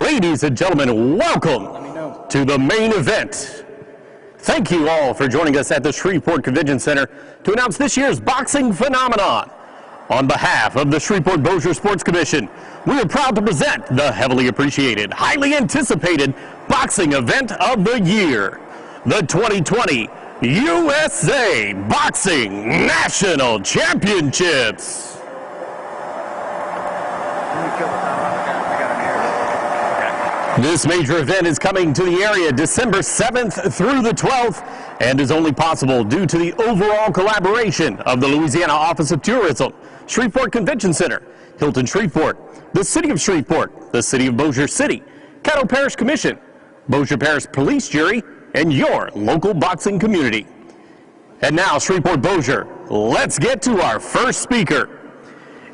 Ladies and gentlemen, welcome to the main event. Thank you all for joining us at the Shreveport Convention Center to announce this year's boxing phenomenon. On behalf of the Shreveport-Bossier Sports Commission, we are proud to present the heavily appreciated, highly anticipated boxing event of the year, the 2020 USA Boxing National Championships. This major event is coming to the area December 7th through the 12th and is only possible due to the overall collaboration of the Louisiana Office of Tourism, Shreveport Convention Center, Hilton Shreveport, the City of Shreveport, the City of Bossier City, Caddo Parish Commission, Bossier Parish Police Jury, and your local boxing community. And now, Shreveport-Bossier, let's get to our first speaker.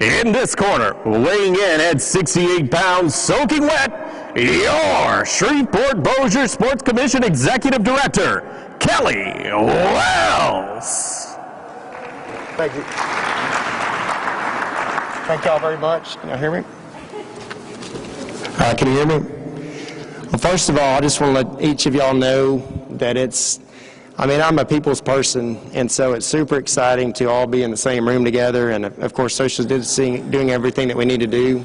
In this corner, weighing in at 68 pounds, soaking wet, your Shreveport-Bossier Sports Commission Executive Director, Kelly Wells. Thank you. Thank y'all very much. Can you hear me? Can you hear me? Well, first of all, I just want to let each of y'all know that I'm a people's person, and so it's super exciting to all be in the same room together, and of course, social distancing, doing everything that we need to do.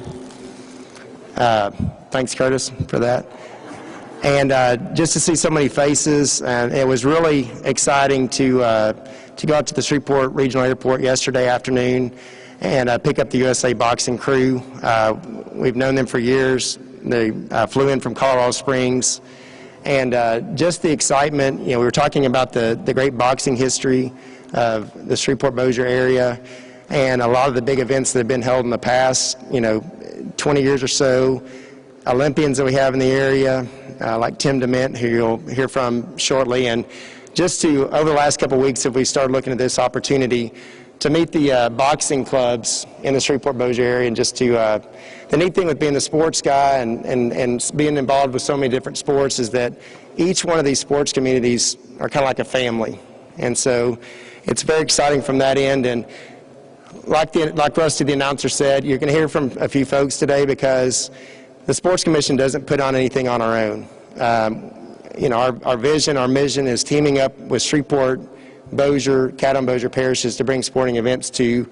Thanks, Curtis, for that. And just to see so many faces, and it was really exciting to go out to the Shreveport Regional Airport yesterday afternoon and pick up the USA Boxing crew. We've known them for years. They flew in from Colorado Springs. And just the excitement, we were talking about the great boxing history of the Shreveport-Bossier area and a lot of the big events that have been held in the past, 20 years or so. Olympians that we have in the area, like Tim DeMint, who you'll hear from shortly. And just over the last couple of weeks, we started looking at this opportunity to meet the boxing clubs in the Shreveport-Bossier area, and just to, the neat thing with being the sports guy and being involved with so many different sports is that each one of these sports communities are kind of like a family. And so it's very exciting from that end. And like Rusty, the announcer, said, you're going to hear from a few folks today because the Sports Commission doesn't put on anything on our own. Our vision, our mission is teaming up with Shreveport, Bossier, Caddo and Bossier parishes to bring sporting events to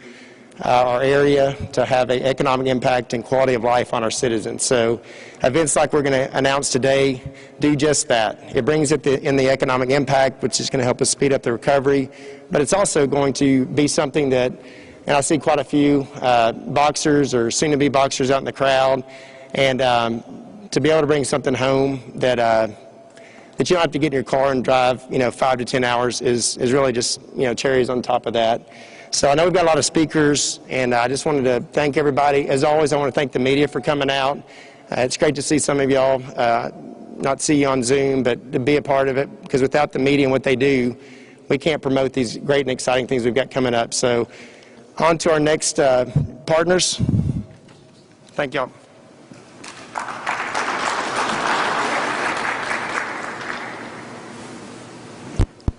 our area to have an economic impact and quality of life on our citizens. So events like we're going to announce today do just that. It brings it in the economic impact, which is going to help us speed up the recovery, but it's also going to be something that, and I see quite a few boxers or soon-to-be boxers out in the crowd, and to be able to bring something home that you don't have to get in your car and drive, 5 to 10 hours is really just, cherries on top of that. So I know we've got a lot of speakers, and I just wanted to thank everybody. As always, I want to thank the media for coming out. It's great to see some of y'all, not see you on Zoom, but to be a part of it, because without the media and what they do, we can't promote these great and exciting things we've got coming up. So on to our next partners. Thank y'all.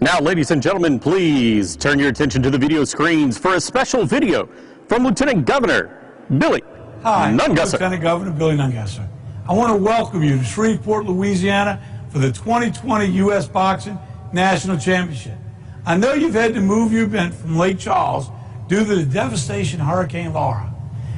Now, ladies and gentlemen, please turn your attention to the video screens for a special video from Lieutenant Governor Billy Nungesser. Hi, Lieutenant Governor Billy Nungesser. I want to welcome you to Shreveport, Louisiana for the 2020 U.S. Boxing National Championship. I know you've had to move your event from Lake Charles due to the devastation Hurricane Laura.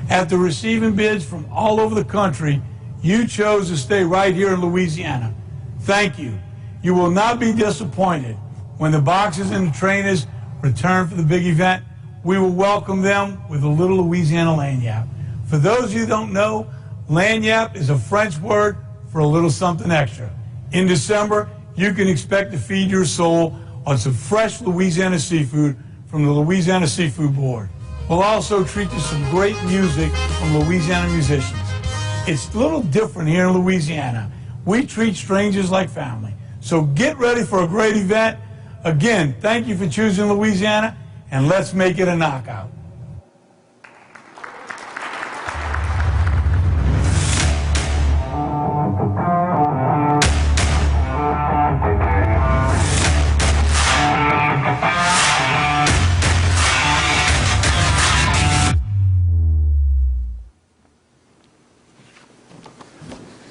After receiving bids from all over the country, you chose to stay right here in Louisiana. Thank you. You will not be disappointed. When the boxers and the trainers return for the big event, we will welcome them with a little Louisiana lagniappe. For those of you who don't know, lagniappe is a French word for a little something extra. In December, you can expect to feed your soul on some fresh Louisiana seafood from the Louisiana Seafood Board. We'll also treat you to some great music from Louisiana musicians. It's a little different here in Louisiana. We treat strangers like family. So get ready for a great event. Again, thank you for choosing Louisiana, and let's make it a knockout.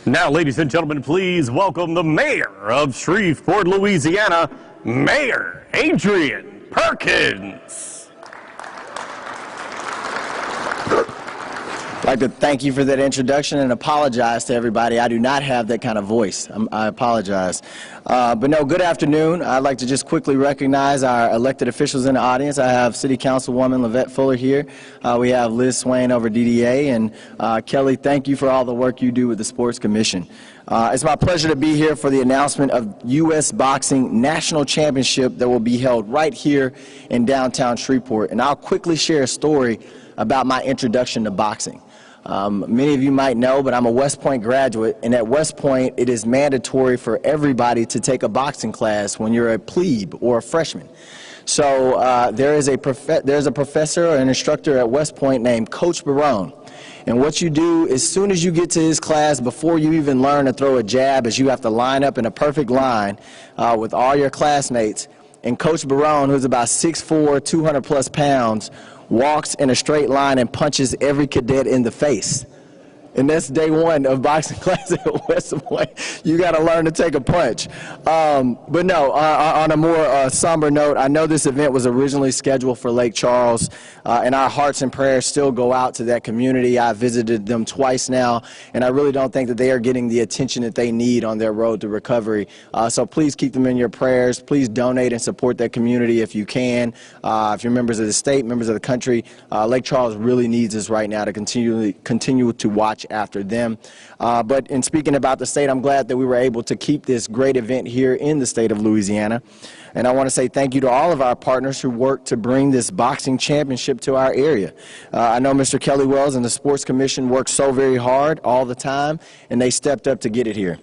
Now, ladies and gentlemen, please welcome the mayor of Shreveport, Louisiana, Mayor Adrian Perkins. I'd like to thank you for that introduction and apologize to everybody. I do not have that kind of voice. I apologize. But no, good afternoon. I'd like to just quickly recognize our elected officials in the audience. I have City Councilwoman Lavette Fuller here. We have Liz Swain over DDA. And Kelly, thank you for all the work you do with the Sports Commission. It's my pleasure to be here for the announcement of U.S. Boxing National Championship that will be held right here in downtown Shreveport. And I'll quickly share a story about my introduction to boxing. Many of you might know, but I'm a West Point graduate, and at West Point it is mandatory for everybody to take a boxing class when you're a plebe or a freshman. So there's a professor or an instructor at West Point named Coach Barone. And what you do as soon as you get to his class, before you even learn to throw a jab, is you have to line up in a perfect line with all your classmates. And Coach Barone, who's about 6'4", 200 plus pounds, walks in a straight line and punches every cadet in the face. And that's day one of boxing class at West Point. You got to learn to take a punch. But no, on a more somber note, I know this event was originally scheduled for Lake Charles, and our hearts and prayers still go out to that community. I visited them twice now, and I really don't think that they are getting the attention that they need on their road to recovery. So please keep them in your prayers. Please donate and support that community if you can. If you're members of the state, members of the country, Lake Charles really needs us right now to continue to watch after them. But in speaking about the state, I'm glad that we were able to keep this great event here in the state of Louisiana. And I want to say thank you to all of our partners who worked to bring this boxing championship to our area. I know Mr. Kelly Wells and the Sports Commission worked so very hard all the time, and they stepped up to get it here.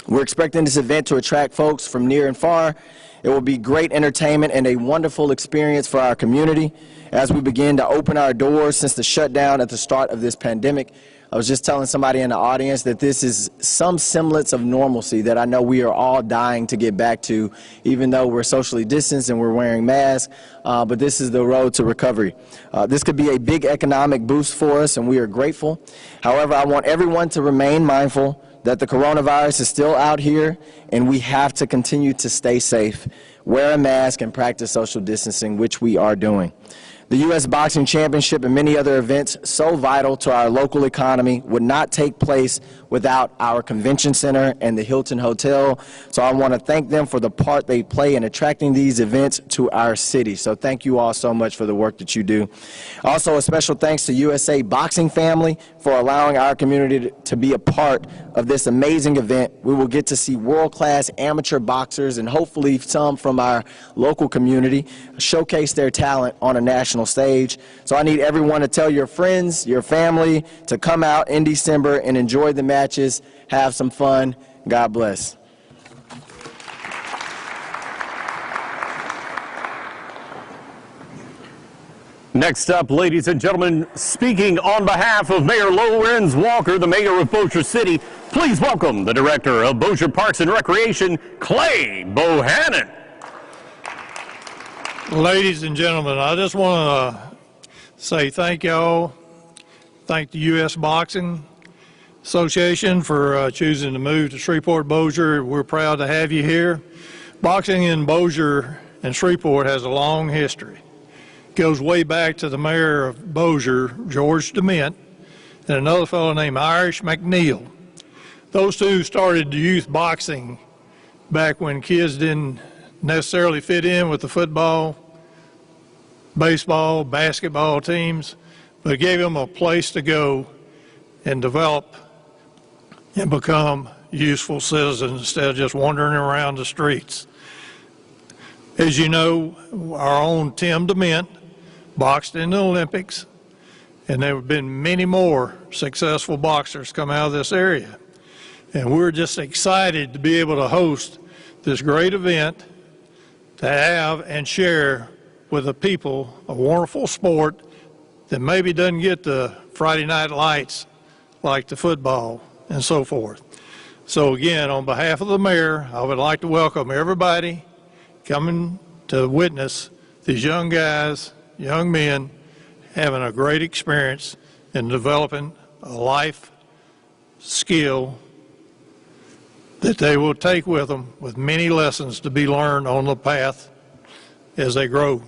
We're expecting this event to attract folks from near and far. It will be great entertainment and a wonderful experience for our community as we begin to open our doors since the shutdown at the start of this pandemic. I was just telling somebody in the audience that this is some semblance of normalcy that I know we are all dying to get back to, even though we're socially distanced and we're wearing masks, but this is the road to recovery. This could be a big economic boost for us, and we are grateful. However, I want everyone to remain mindful that the coronavirus is still out here, and we have to continue to stay safe, wear a mask, and practice social distancing, which we are doing. The U.S. Boxing Championship and many other events so vital to our local economy would not take place without our convention center and the Hilton Hotel. So I want to thank them for the part they play in attracting these events to our city. So thank you all so much for the work that you do. Also, a special thanks to USA Boxing Family for allowing our community to be a part of this amazing event. We will get to see world-class amateur boxers and hopefully some from our local community showcase their talent on a national stage. So I need everyone to tell your friends, your family to come out in December and enjoy the matches, have some fun. God bless. Next up, ladies and gentlemen, speaking on behalf of Mayor Lorenz Walker, the mayor of Vosher City, please welcome the director of Vosher Parks and Recreation, Clay Bohannon. Ladies and gentlemen, I just want to say thank y'all. Thank the U.S. Boxing Association for choosing to move to Shreveport-Bossier. We're proud to have you here. Boxing in Bossier and Shreveport has a long history. It goes way back to the mayor of Bossier, George DeMint, and another fellow named Irish McNeil. Those two started youth boxing back when kids didn't necessarily fit in with the football, baseball, basketball teams, but it gave them a place to go and develop and become useful citizens instead of just wandering around the streets. As you know, our own Tim DeMint boxed in the Olympics, and there have been many more successful boxers come out of this area. And we're just excited to be able to host this great event, to have and share with the people a wonderful sport that maybe doesn't get the Friday night lights like the football and so forth. So again, on behalf of the mayor, I would like to welcome everybody coming to witness these young guys, young men, having a great experience in developing a life skill that they will take with them, with many lessons to be learned on the path as they grow.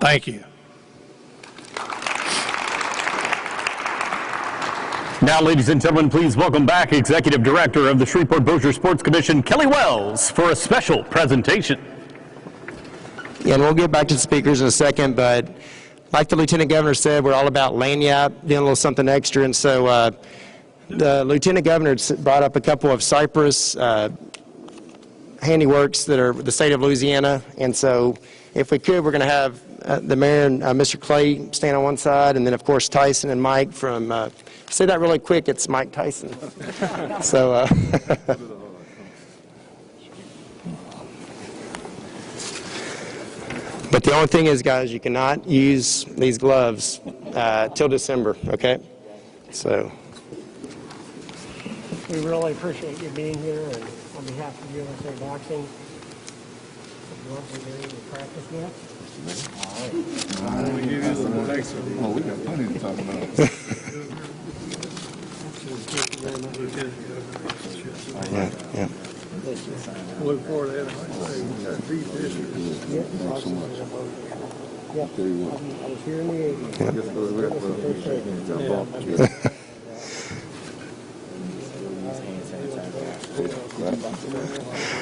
Thank you. Now, ladies and gentlemen, please welcome back Executive Director of the Shreveport-Bossier Sports Commission, Kelly Wells, for a special presentation. Yeah, and we'll get back to the speakers in a second, but like the Lieutenant Governor said, we're all about lanyard, doing a little something extra, and so the Lieutenant Governor brought up a couple of cypress handiworks that are the state of Louisiana, and so if we could, we're going to have the mayor and Mr. Clay stand on one side, and then of course Tyson and Mike from, say that really quick, it's Mike Tyson. So, but the only thing is, guys, you cannot use these gloves till December, okay? So. We really appreciate you being here, and on behalf of USA Boxing, gloves are ready to practice with. Oh, we got plenty to talk about. Yeah. Look forward to having I was here in the 80s.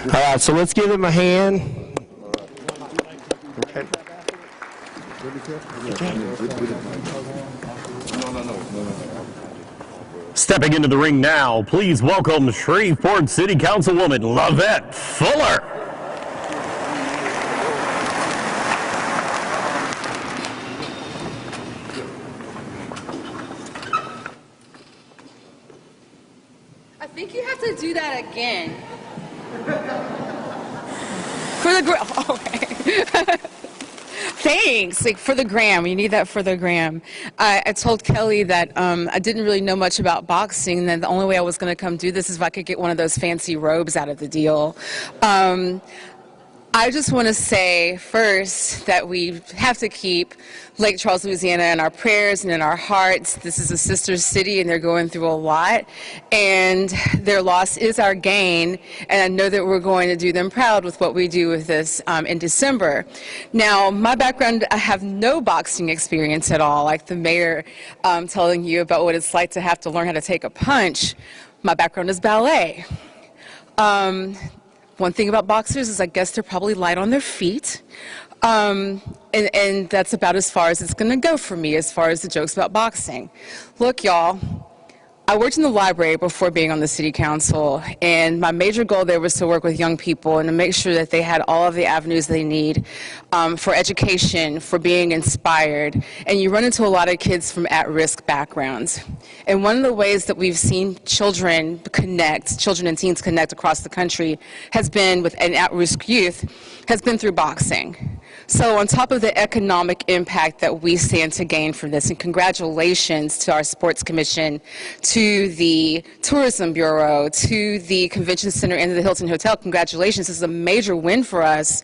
All right, so let's give him a hand. Okay. Stepping into the ring now, please welcome Shreveport City Councilwoman Lavette Fuller. I think you have to do that again. For the okay. Thanks. Like for the gram, you need that for the gram. I told Kelly that I didn't really know much about boxing, and then the only way I was going to come do this is if I could get one of those fancy robes out of the deal. I just want to say first that we have to keep Lake Charles, Louisiana in our prayers and in our hearts. This is a sister city and they're going through a lot, and their loss is our gain, and I know that we're going to do them proud with what we do with this in December. Now, my background, I have no boxing experience at all, like the mayor telling you about what it's like to have to learn how to take a punch. My background is ballet. One thing about boxers is I guess they're probably light on their feet. And that's about as far as it's going to go for me as far as the jokes about boxing. Look, y'all, I worked in the library before being on the city council, and my major goal there was to work with young people and to make sure that they had all of the avenues they need for education, for being inspired. And you run into a lot of kids from at-risk backgrounds. And one of the ways that we've seen children and teens connect across the country has been with an at-risk youth, has been through boxing. So on top of the economic impact that we stand to gain from this, and congratulations to our Sports Commission, to the Tourism Bureau, to the Convention Center and to the Hilton Hotel, congratulations. This is a major win for us.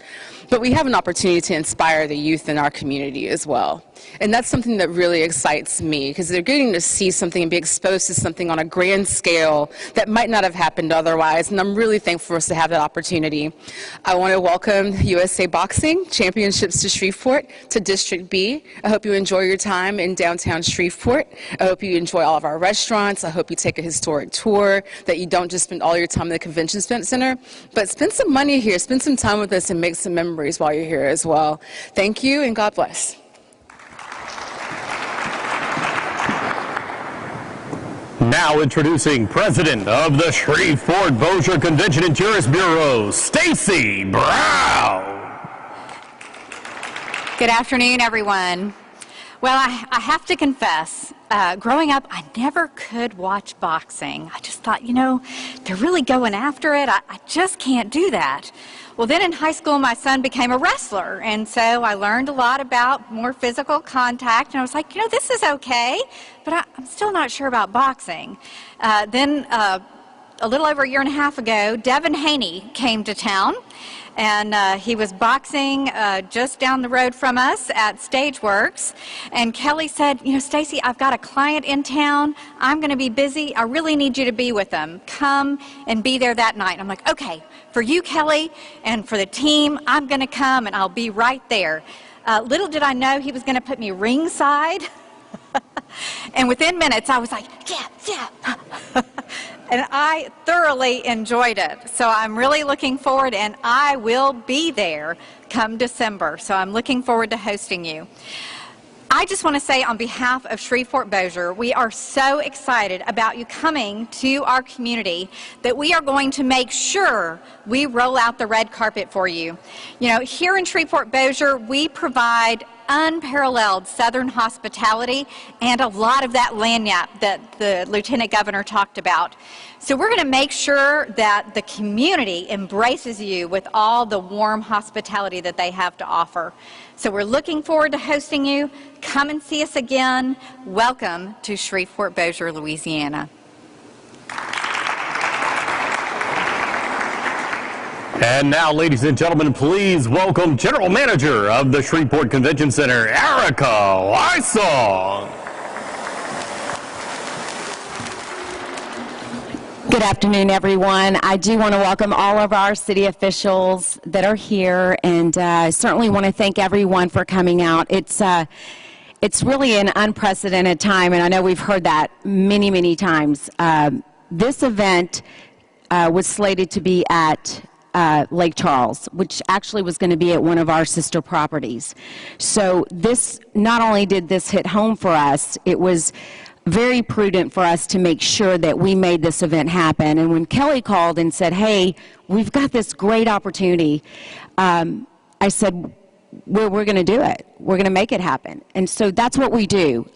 But we have an opportunity to inspire the youth in our community as well. And that's something that really excites me, because they're getting to see something and be exposed to something on a grand scale that might not have happened otherwise, and I'm really thankful for us to have that opportunity. I want to welcome USA Boxing Championships to Shreveport, to District B. I hope you enjoy your time in downtown Shreveport. I hope you enjoy all of our restaurants. I hope you take a historic tour, that you don't just spend all your time in the Convention Center, but spend some money here, spend some time with us, and make some memories while you're here as well. Thank you, and God bless. Now introducing President of the Shreveport-Bossier Convention and Tourist Bureau, Stacy Brown. Good afternoon, everyone. Well, I have to confess, growing up, I never could watch boxing. I just thought, they're really going after it. I just can't do that. Well, then in high school, my son became a wrestler, and so I learned a lot about more physical contact, and I was like, this is okay, but I'm still not sure about boxing. Then a little over a year and a half ago, Devin Haney came to town, and he was boxing just down the road from us at Stageworks. And Kelly said, you know, Stacy, I've got a client in town. I'm going to be busy. I really need you to be with them. Come and be there that night. And I'm like, okay, for you, Kelly, and for the team, I'm going to come, and I'll be right there. Little did I know he was going to put me ringside. And within minutes, I was like, yeah. And I thoroughly enjoyed it. So I'm really looking forward, and I will be there come December. So I'm looking forward to hosting you. I just want to say on behalf of Shreveport-Bossier, we are so excited about you coming to our community that we are going to make sure we roll out the red carpet for you. You know, here in Shreveport-Bossier, we provide unparalleled Southern hospitality and a lot of that lagniappe that the Lieutenant Governor talked about. So we're going to make sure that the community embraces you with all the warm hospitality that they have to offer. So we're looking forward to hosting you. Come and see us again. Welcome to Shreveport-Bossier, Louisiana. And now, ladies and gentlemen, please welcome General Manager of the Shreveport Convention Center, Erica Larson. Good afternoon, everyone. I do want to welcome all of our city officials that are here, and I certainly want to thank everyone for coming out. It's really an unprecedented time, and I know we've heard that many, many times. This event was slated to be at Lake Charles, which actually was going to be at one of our sister properties. So this, not only did this hit home for us, it was very prudent for us to make sure that we made this event happen. And when Kelly called and said, hey, we've got this great opportunity, I said, we're going to do it. We're going to make it happen. And so that's what we do.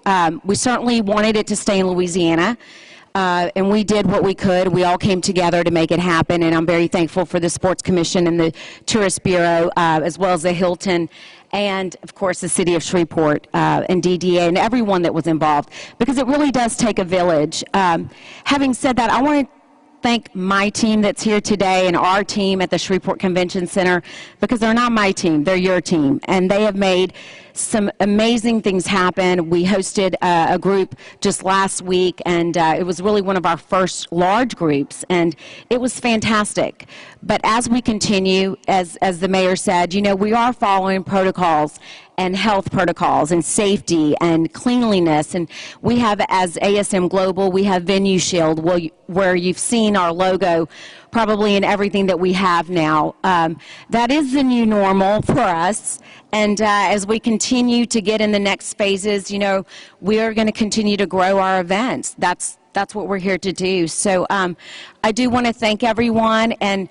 We certainly wanted it to stay in Louisiana. And we did what we could. We all came together to make it happen, and I'm very thankful for the Sports Commission and the Tourist Bureau, as well as the Hilton, and of course the City of Shreveport and DDA and everyone that was involved, because it really does take a village. Having said that, I want to thank my team that's here today and our team at the Shreveport Convention Center, because they're not my team, they're your team, and they have made some amazing things happen. We hosted a group just last week, and it was really one of our first large groups, and it was fantastic. But as we continue, as the mayor said, you know, we are following protocols and health protocols and safety and cleanliness. And we have, as ASM Global, we have Venue Shield, where you've seen our logo probably in everything that we have now. That is the new normal for us. And as we continue to get in the next phases, you know, we are going to continue to grow our events. That's what we're here to do. So I do want to thank everyone, and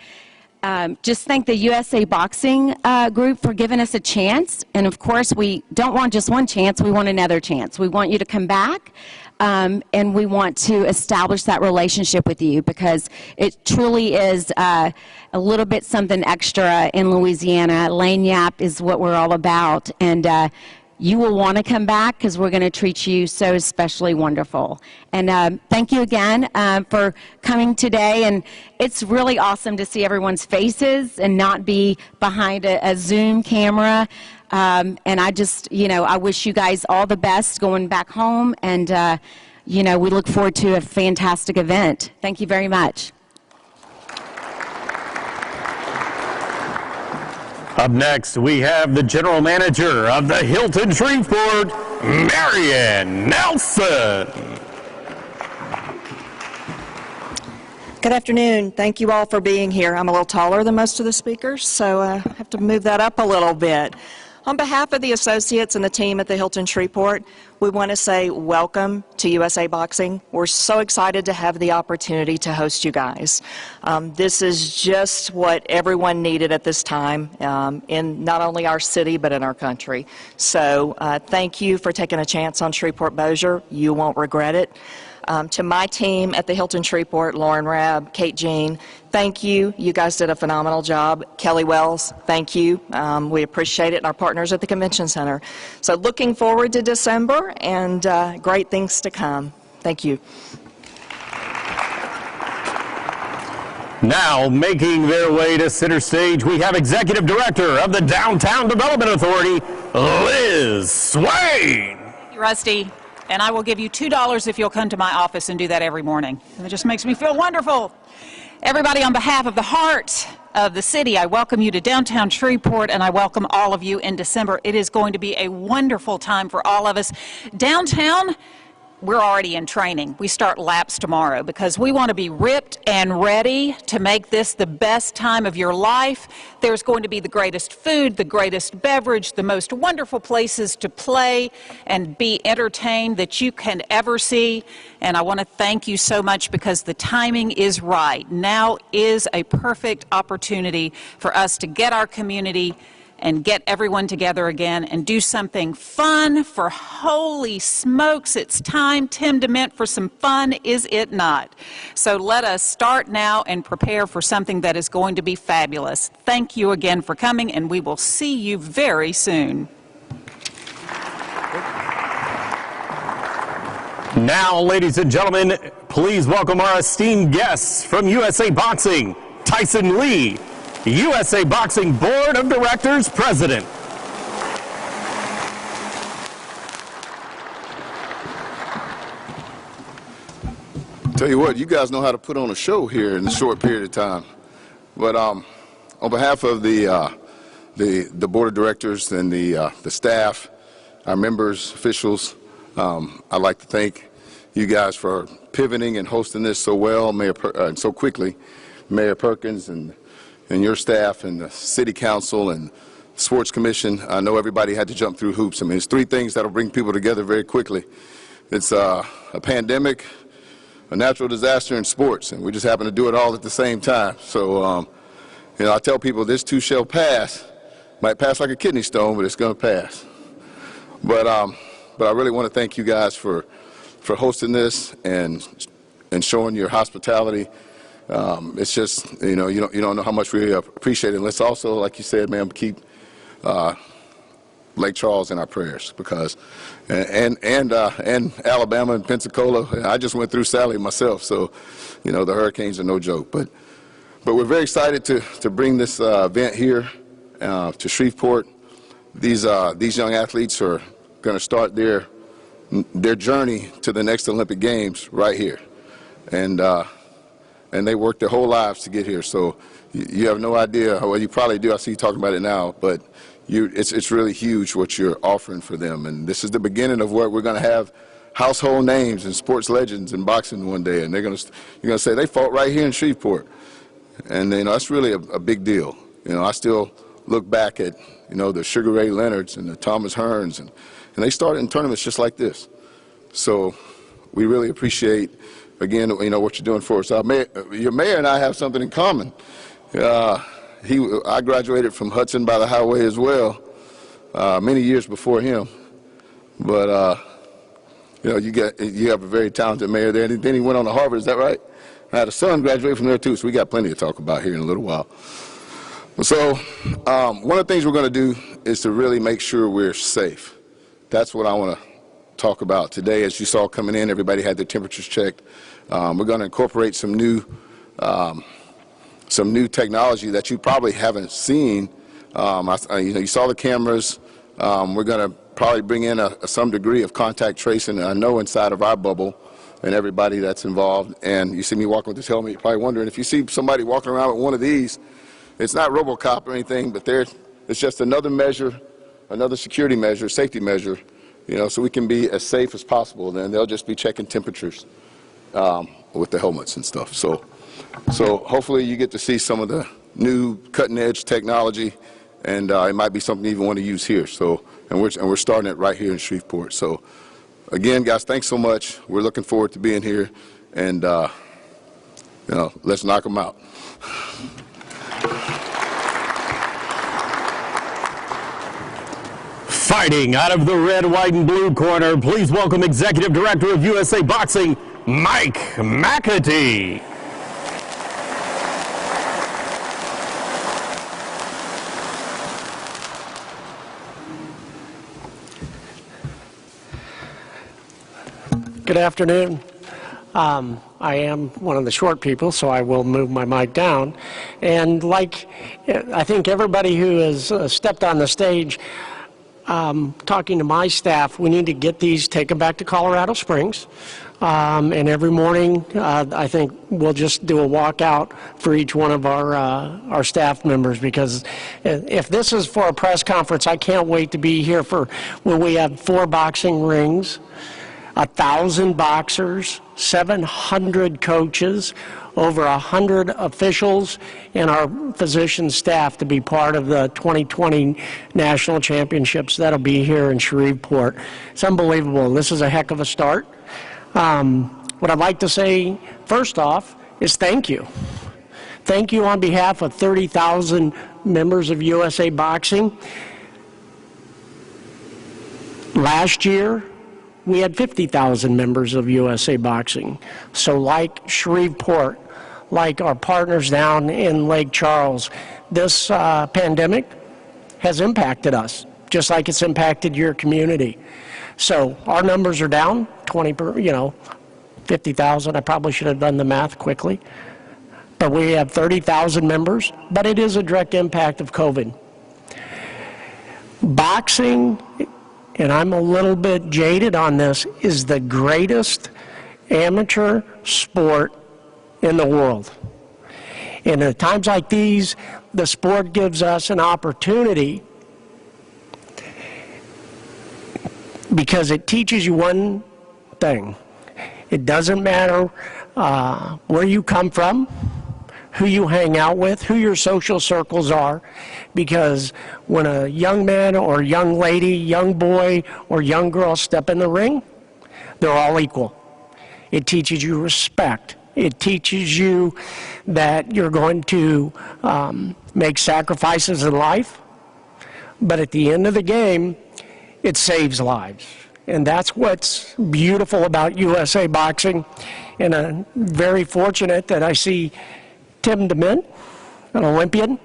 just thank the USA Boxing group for giving us a chance. And of course, we don't want just one chance, we want another chance. We want you to come back, and we want to establish that relationship with you, because it truly is a little bit something extra in Louisiana. Lagniappe is what we're all about. And you will want to come back, because we're going to treat you so especially wonderful. And thank you again for coming today. And it's really awesome to see everyone's faces and not be behind a Zoom camera. And I just, you know, I wish you guys all the best going back home. And, you know, we look forward to a fantastic event. Thank you very much. Up next, we have the General Manager of the Hilton Shreveport, Marion Nelson. Good afternoon. Thank you all for being here. I'm a little taller than most of the speakers, so I have to move that up a little bit. On behalf of the associates and the team at the Hilton Shreveport, we want to say welcome to USA Boxing. We're so excited to have the opportunity to host you guys. This is just what everyone needed at this time in not only our city but in our country. So thank you for taking a chance on Shreveport-Bossier. You won't regret it. To my team at the Hilton Shreveport, Lauren Rabb, Kate Jean, thank you. You guys did a phenomenal job. Kelly Wells, thank you. We appreciate it, and our partners at the Convention Center. So looking forward to December, and great things to come. Thank you. Now making their way to center stage, we have Executive Director of the Downtown Development Authority, Liz Swain. Thank you, Rusty. And I will give you $2 if you'll come to my office and do that every morning. It just makes me feel wonderful. Everybody, on behalf of the heart of the city, I welcome you to downtown Shreveport, and I welcome all of you in December. It is going to be a wonderful time for all of us. Downtown, we're already in training. We start laps tomorrow because we want to be ripped and ready to make this the best time of your life. There's going to be the greatest food, the greatest beverage, the most wonderful places to play and be entertained that you can ever see. And I want to thank you so much because the timing is right. Now is a perfect opportunity for us to get our community and get everyone together again and do something fun. For holy smokes, it's time, Tim DeMint, for some fun, is it not? So let us start now and prepare for something that is going to be fabulous. Thank you again for coming, and we will see you very soon. Now, ladies and gentlemen, please welcome our esteemed guests from USA Boxing, Tyson Lee, USA Boxing Board of Directors President. Tell you what, you guys know how to put on a show here in a short period of time. But on behalf of the board of directors and the staff, our members, officials, I'd like to thank you guys for pivoting and hosting this so well, and so quickly. Mayor Perkins and your staff and the City Council and Sports Commission. I know everybody had to jump through hoops. I mean, it's three things that'll bring people together very quickly. It's a pandemic, a natural disaster, and sports, and we just happen to do it all at the same time. So, I tell people this too shall pass. Might pass like a kidney stone, but it's going to pass. But I really want to thank you guys for hosting this and showing your hospitality. It's just, you don't know how much we appreciate it. And let's also, like you said, ma'am, keep Lake Charles in our prayers because, and Alabama and Pensacola. I just went through Sally myself, so, the hurricanes are no joke. But we're very excited to bring this event here to Shreveport. These young athletes are going to start their journey to the next Olympic Games right here. And they worked their whole lives to get here. So you have no idea. Well, you probably do. I see you talking about it now. But it's really huge what you're offering for them. And this is the beginning of where we're going to have household names and sports legends in boxing one day. And you're going to say, they fought right here in Shreveport. And, that's really a big deal. I still look back at, the Sugar Ray Leonards and the Thomas Hearns. And they started in tournaments just like this. So we really appreciate, again, what you're doing for us. Your mayor and I have something in common. I graduated from Hudson by the Highway as well, many years before him. But you have a very talented mayor there. And then he went on to Harvard. Is that right? I had a son graduate from there too, so we got plenty to talk about here in a little while. So one of the things we're going to do is to really make sure we're safe. That's what I want to talk about today. As you saw coming in, everybody had their temperatures checked. We're going to incorporate some new technology that you probably haven't seen. You saw the cameras. We're going to probably bring in some degree of contact tracing. I know inside of our bubble and everybody that's involved. And you see me walking with this helmet, you're probably wondering if you see somebody walking around with one of these. It's not RoboCop or anything, but it's just another measure, another security measure, safety measure. So we can be as safe as possible. Then they'll just be checking temperatures with the helmets and stuff. So hopefully you get to see some of the new cutting-edge technology, and it might be something you even want to use here. And we're starting it right here in Shreveport. So again, guys, thanks so much. We're looking forward to being here, and let's knock them out. Fighting out of the red, white, and blue corner, please welcome Executive Director of USA Boxing, Mike McAtee. Good afternoon. I am one of the short people, so I will move my mic down. And like I think everybody who has stepped on the stage, talking to my staff, we need to get these, take them back to Colorado Springs. And every morning, I think we'll just do a walkout for each one of our staff members, because if this is for a press conference, I can't wait to be here for when we have 4 boxing rings, 1,000 boxers, 700 coaches, over 100 officials, and our physician staff to be part of the 2020 National Championships. That'll be here in Shreveport. It's unbelievable. This is a heck of a start. What I'd like to say, first off, is thank you. Thank you on behalf of 30,000 members of USA Boxing. Last year, we had 50,000 members of USA Boxing. So like Shreveport, like our partners down in Lake Charles, this pandemic has impacted us, just like it's impacted your community. So our numbers are down 50,000. I probably should have done the math quickly. But we have 30,000 members, but it is a direct impact of COVID. Boxing, and I'm a little bit jaded on this, is the greatest amateur sport in the world. And at times like these, the sport gives us an opportunity, because it teaches you one thing. It doesn't matter where you come from, who you hang out with, who your social circles are, because when a young man or young lady, young boy or young girl step in the ring, they're all equal. It teaches you respect. It teaches you that you're going to make sacrifices in life, but at the end of the game, it saves lives. And that's what's beautiful about USA Boxing. And I'm very fortunate that I see Tim DeMint, an Olympian,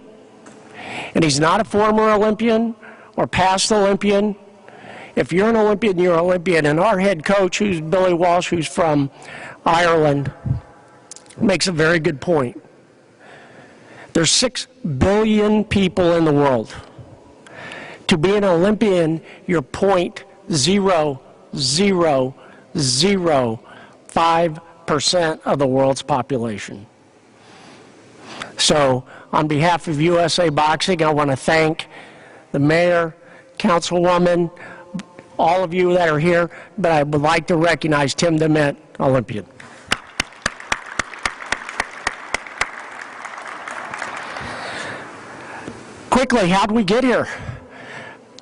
and he's not a former Olympian or past Olympian. If you're an Olympian, you're an Olympian. And our head coach, who's Billy Walsh, who's from Ireland, makes a very good point. There's 6 billion people in the world. To be an Olympian, you're 0.0005% of the world's population. So on behalf of USA Boxing, I want to thank the mayor, councilwoman, all of you that are here, but I would like to recognize Tim DeMint, Olympian. Quickly, how'd we get here?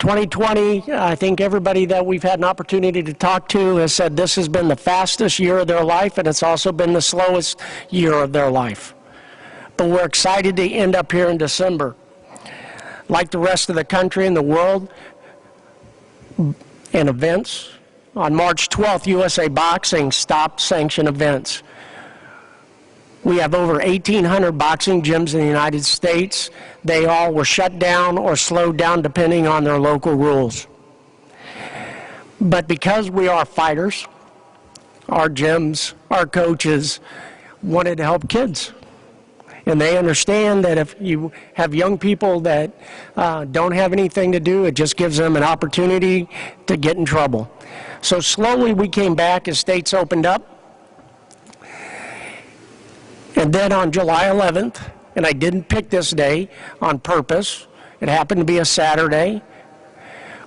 2020, I think everybody that we've had an opportunity to talk to has said this has been the fastest year of their life, and it's also been the slowest year of their life. But we're excited to end up here in December. Like the rest of the country and the world and events, on March 12th, USA Boxing stopped sanctioned events. We have over 1,800 boxing gyms in the United States. They all were shut down or slowed down depending on their local rules. But because we are fighters, our gyms, our coaches wanted to help kids. And they understand that if you have young people that don't have anything to do, it just gives them an opportunity to get in trouble. So slowly we came back as states opened up. And then on July 11th, and I didn't pick this day on purpose, it happened to be a Saturday,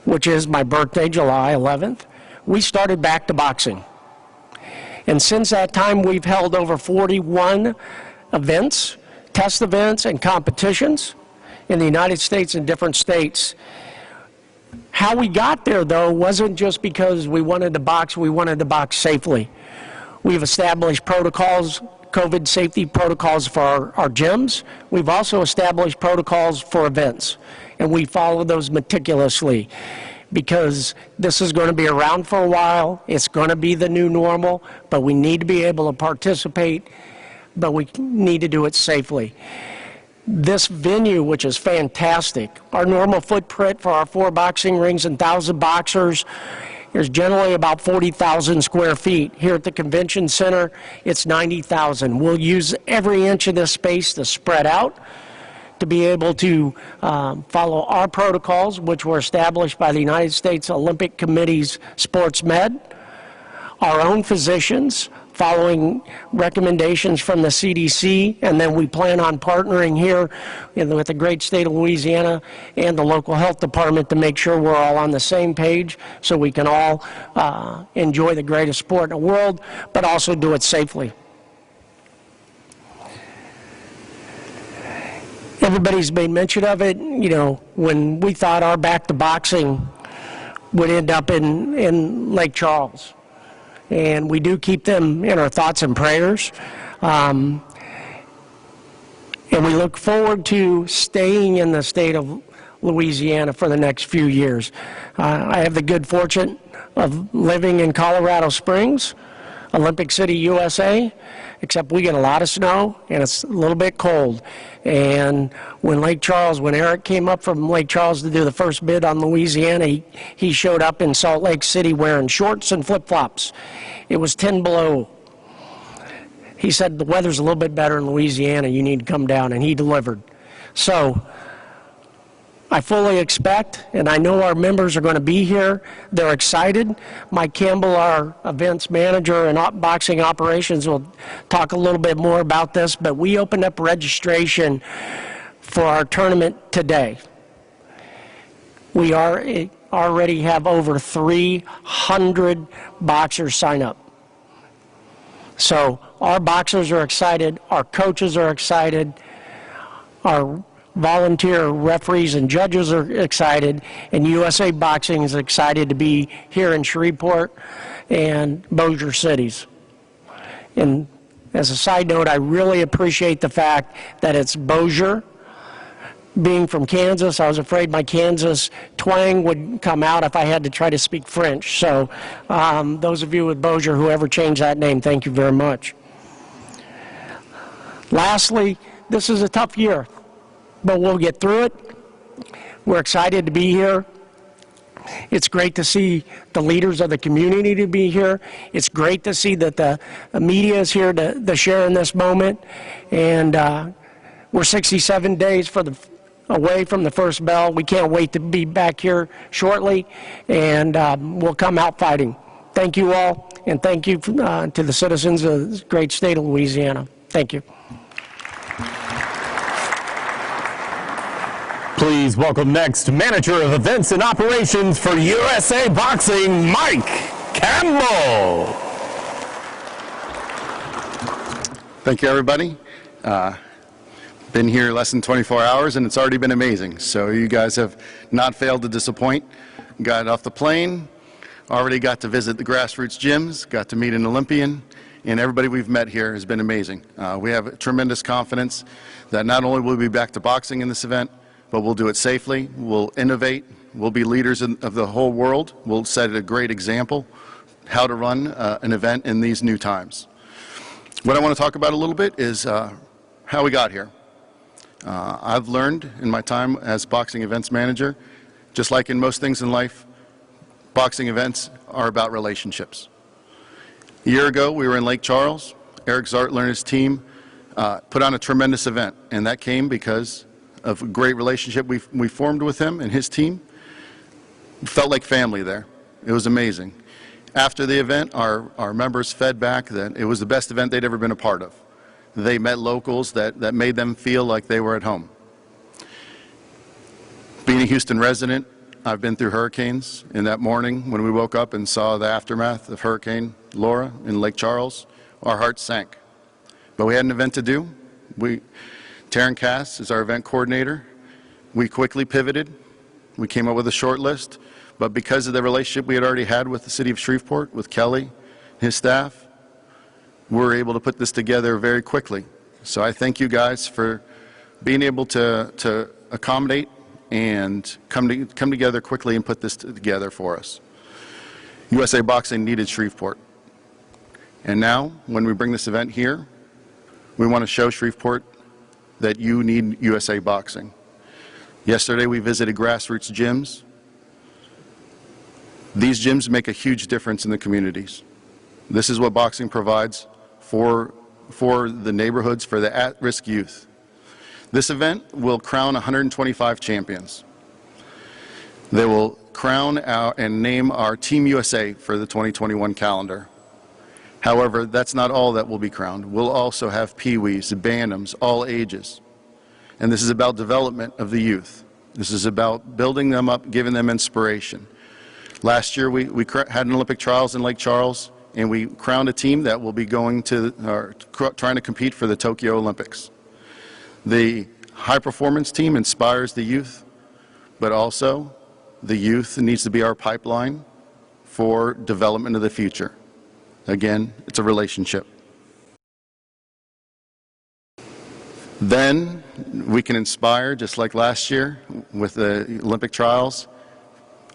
which is my birthday, July 11th, we started back to boxing. And since that time, we've held over 41 events, test events, and competitions in the United States and different states. How we got there, though, wasn't just because we wanted to box safely. We've established protocols, COVID safety protocols for our gyms. We've also established protocols for events, and we follow those meticulously because this is going to be around for a while. It's going to be the new normal, but we need to be able to participate, but we need to do it safely. This venue, which is fantastic, our normal footprint for our 4 boxing rings and 1,000 boxers is generally about 40,000 square feet. Here at the convention center, it's 90,000. We'll use every inch of this space to spread out, to be able to follow our protocols, which were established by the United States Olympic Committee's Sports Med, our own physicians, following recommendations from the CDC, and then we plan on partnering here with the great state of Louisiana and the local health department to make sure we're all on the same page so we can all enjoy the greatest sport in the world, but also do it safely. Everybody's made mention of it. You know, when we thought our Back to Boxing would end up in Lake Charles. And we do keep them in our thoughts and prayers. And we look forward to staying in the state of Louisiana for the next few years. I have the good fortune of living in Colorado Springs, Olympic City, USA, except we get a lot of snow and it's a little bit cold. And when Eric came up from Lake Charles to do the first bid on Louisiana, he showed up in Salt Lake City wearing shorts and flip-flops. It was 10 below. He said, the weather's a little bit better in Louisiana, you need to come down, and he delivered. So I fully expect, and I know our members are going to be here. They're excited. Mike Campbell, our events manager and boxing operations, will talk a little bit more about this, but we opened up registration for our tournament today. We already have over 300 boxers sign up. So our boxers are excited, our coaches are excited, our volunteer referees and judges are excited, and USA Boxing is excited to be here in Shreveport and Bossier cities. And as a side note, I really appreciate the fact that it's Bossier. Being from Kansas, I was afraid my Kansas twang would come out if I had to try to speak French. So those of you with Bossier, whoever changed that name, thank you very much. Lastly, this is a tough year, but we'll get through it. We're excited to be here. It's great to see the leaders of the community to be here. It's great to see that the media is here to share in this moment. And we're 67 days away from the first bell. We can't wait to be back here shortly, and we'll come out fighting. Thank you all, and thank you to the citizens of this great state of Louisiana. Thank you. Please welcome next Manager of Events and Operations for USA Boxing, Mike Campbell. Thank you, everybody. Been here less than 24 hours, and it's already been amazing. So you guys have not failed to disappoint. Got off the plane, already got to visit the grassroots gyms, got to meet an Olympian, and everybody we've met here has been amazing. We have tremendous confidence that not only will we be back to boxing in this event, but we'll do it safely, we'll innovate, we'll be leaders of the whole world, we'll set a great example how to run an event in these new times. What I want to talk about a little bit is how we got here. I've learned in my time as boxing events manager, just like in most things in life, boxing events are about relationships. A year ago, we were in Lake Charles. Eric Zartler and his team put on a tremendous event, and that came because of a great relationship we formed with him and his team. It felt like family there. It was amazing. After the event, our members fed back that it was the best event they'd ever been a part of. They met locals that made them feel like they were at home. Being a Houston resident, I've been through hurricanes. In that morning when we woke up and saw the aftermath of Hurricane Laura in Lake Charles, our hearts sank. But we had an event to do. Taryn Cass is our event coordinator. We quickly pivoted. We came up with a short list, but because of the relationship we had already had with the city of Shreveport, with Kelly, his staff, we were able to put this together very quickly. So I thank you guys for being able to accommodate and come together quickly and put this together for us. USA Boxing needed Shreveport. And now, when we bring this event here, we want to show Shreveport that you need USA Boxing. Yesterday we visited grassroots gyms. These gyms make a huge difference in the communities. This is what boxing provides for the neighborhoods, for the at-risk youth. This event will crown 125 champions. They will crown out and name our Team USA for the 2021 calendar. However, that's not all that will be crowned. We'll also have peewees, bantams, all ages. And this is about development of the youth. This is about building them up, giving them inspiration. Last year, we had an Olympic trials in Lake Charles, and we crowned a team that will be going to, or trying to compete for the Tokyo Olympics. The high-performance team inspires the youth, but also the youth needs to be our pipeline for development of the future. Again, it's a relationship. Then we can inspire, just like last year with the Olympic trials,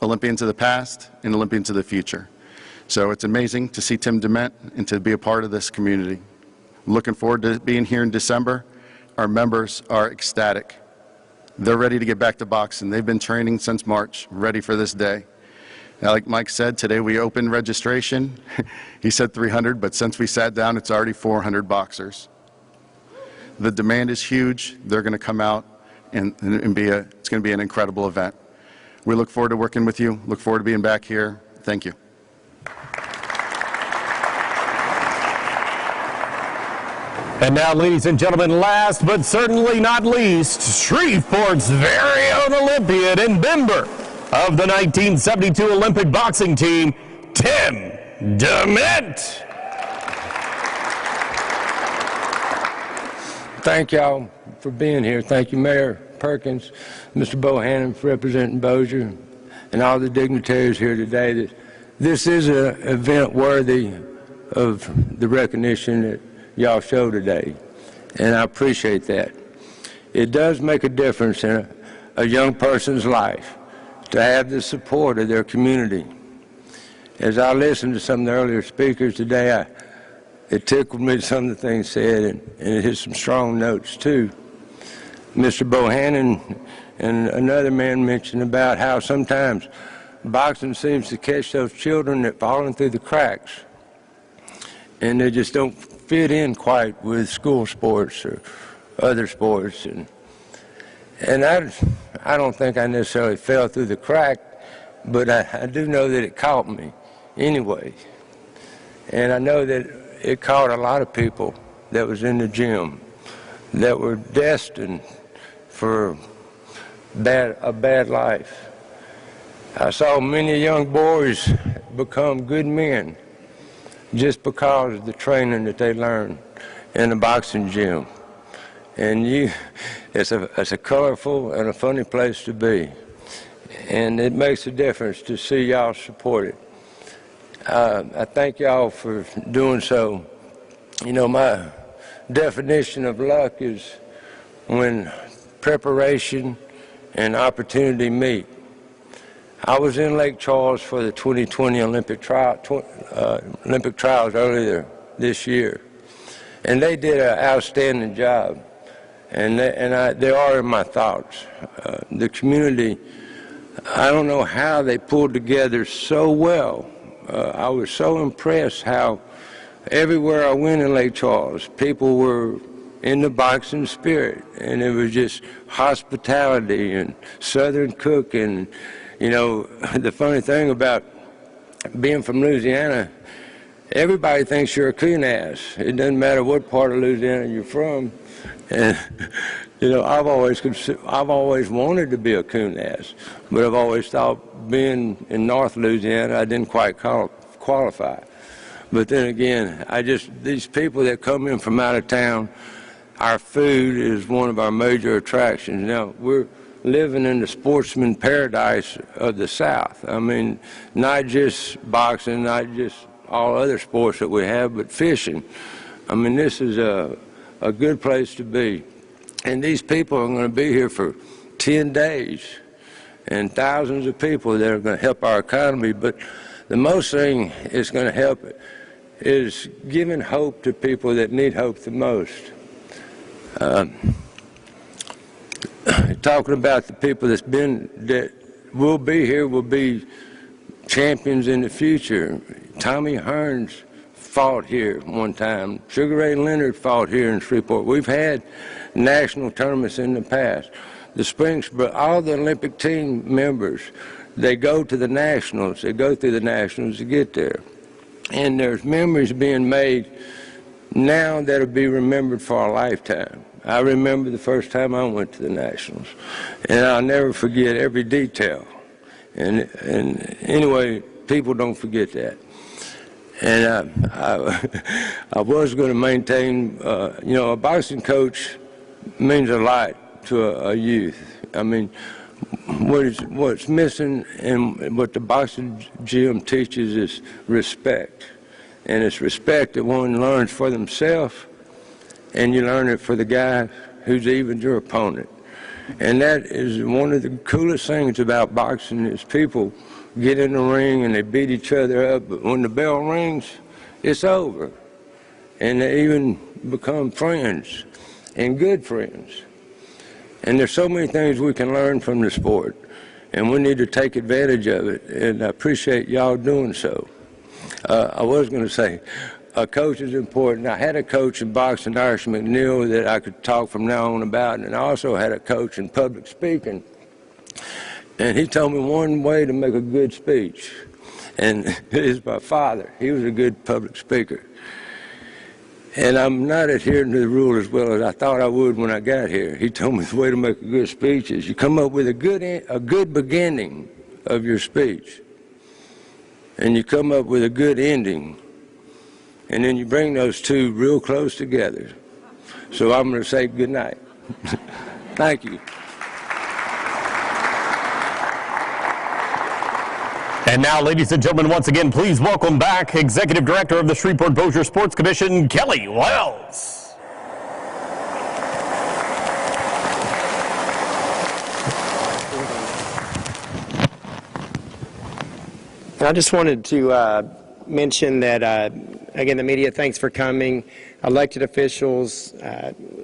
Olympians of the past and Olympians of the future. So it's amazing to see Tim Dement and to be a part of this community. I'm looking forward to being here in December. Our members are ecstatic. They're ready to get back to boxing. They've been training since March, ready for this day. Now, like Mike said, today we opened registration. He said 300, but since we sat down, it's already 400 boxers. The demand is huge. They're going to come out and it's going to be an incredible event. We look forward to working with you. Look forward to being back here. Thank you. And now, ladies and gentlemen, last but certainly not least, Shreveport's very own Olympian and member of the 1972 Olympic boxing team, Tim Dement. Thank y'all for being here. Thank you, Mayor Perkins, Mr. Bohannon for representing Vosher, and all the dignitaries here today. This is an event worthy of the recognition that y'all show today, and I appreciate that. It does make a difference in a young person's life to have the support of their community. As I listened to some of the earlier speakers today, it tickled me some of the things said, and it hit some strong notes too. Mr. Bohannon and another man mentioned about how sometimes boxing seems to catch those children that falling through the cracks, and they just don't fit in quite with school sports or other sports. And I don't think I necessarily fell through the crack, but I do know that it caught me anyway. And I know that it caught a lot of people that was in the gym that were destined for a bad life. I saw many young boys become good men just because of the training that they learned in the boxing gym. And it's a colorful and a funny place to be. And it makes a difference to see y'all support it. I thank y'all for doing so. You know, my definition of luck is when preparation and opportunity meet. I was in Lake Charles for the 2020 Olympic trials earlier this year, and they did an outstanding job, and they are in my thoughts. The community, I don't know how they pulled together so well. I was so impressed how everywhere I went in Lake Charles, people were in the boxing spirit, and it was just hospitality and Southern cooking. You know, the funny thing about being from Louisiana, everybody thinks you're a coon ass. It doesn't matter what part of Louisiana you're from. And, you know, I've always wanted to be a coon ass, but I've always thought being in North Louisiana, I didn't quite qualify. But then again, these people that come in from out of town, our food is one of our major attractions. Now, we're living in the sportsman paradise of the South. I mean, not just boxing, not just all other sports that we have, but fishing. I mean, this is a good place to be. And these people are going to be here for 10 days, and thousands of people that are going to help our economy. But the most thing is going to help is giving hope to people that need hope the most. Talking about the people that will be here will be champions in the future. Tommy Hearns fought here one time. Sugar Ray Leonard fought here in Shreveport. We've had national tournaments in the past. The all the Olympic team members, they go to the nationals. They go through the nationals to get there. And there's memories being made now that'll be remembered for a lifetime. I remember the first time I went to the nationals, and I'll never forget every detail. And anyway, people don't forget that. And I was going to maintain, a boxing coach means a lot to a youth. I mean, what's missing and what the boxing gym teaches is respect. And it's respect that one learns for themselves, and you learn it for the guy who's even your opponent. And that is one of the coolest things about boxing is people get in the ring and they beat each other up, but when the bell rings, it's over. And they even become friends, and good friends. And there's so many things we can learn from the sport, and we need to take advantage of it, and I appreciate y'all doing so. I was going to say, a coach is important. I had a coach in boxing, Irish McNeil, that I could talk from now on about, and I also had a coach in public speaking. And he told me one way to make a good speech, and it is my father. He was a good public speaker. And I'm not adhering to the rule as well as I thought I would when I got here. He told me the way to make a good speech is you come up with a good beginning of your speech, and you come up with a good ending, and then you bring those two real close together. So I'm going to say good night. Thank you. And now, ladies and gentlemen, once again, please welcome back Executive Director of the Shreveport-Bossier Sports Commission, Kelly Wells. I just wanted to mention that, again, the media, thanks for coming. Elected officials,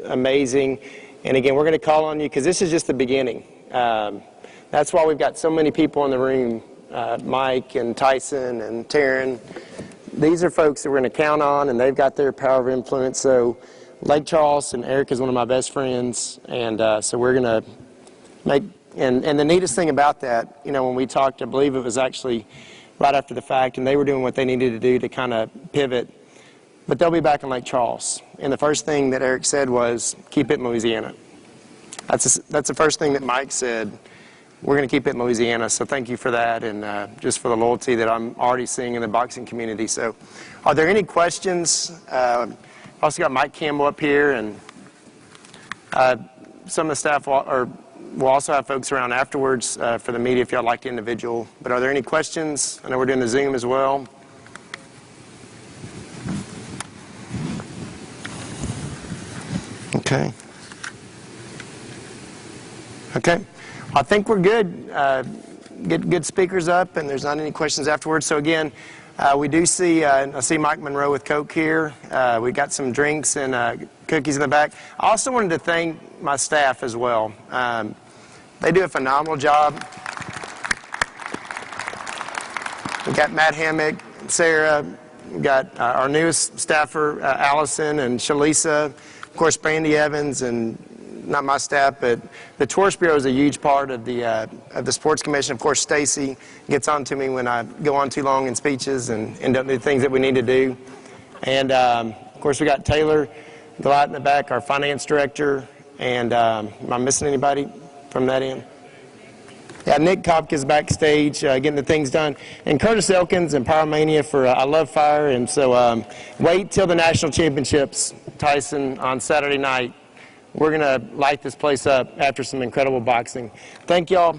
amazing. And again, we're going to call on you because this is just the beginning. That's why we've got so many people in the room. Mike and Tyson and Taryn. These are folks that we're going to count on, and they've got their power of influence. So Lake Charles and Eric is one of my best friends, and so we're going to make, and the neatest thing about that, when we talked, I believe it was actually right after the fact, and they were doing what they needed to do to kind of pivot, but they'll be back in Lake Charles. And the first thing that Eric said was, keep it in Louisiana. That's the first thing that Mike said. We're going to keep it in Louisiana, so thank you for that, and just for the loyalty that I'm already seeing in the boxing community. So, are there any questions? I've also got Mike Campbell up here, and some of the staff we'll also have folks around afterwards for the media if y'all like the individual. But are there any questions? I know we're doing the Zoom as well. Okay. Okay. I think we're good. Get good speakers up, and there's not any questions afterwards. So again, we do see, I see Mike Monroe with Coke here. We got some drinks and cookies in the back. I also wanted to thank my staff as well. They do a phenomenal job. We got Matt Hammock, Sarah. We got our newest staffer, Allison and Shalisa. Of course, Brandy Evans and not my staff, but the Tourist Bureau is a huge part of the Sports Commission. Of course, Stacy gets on to me when I go on too long in speeches and don't do the things that we need to do. And, of course, we got Taylor Glatt in the back, our finance director. And am I missing anybody from that end? Yeah, Nick Kopka's backstage getting the things done. And Curtis Elkins and Pyromania for I Love Fire. And so wait till the national championships, Tyson, on Saturday night. We're going to light this place up after some incredible boxing. Thank y'all.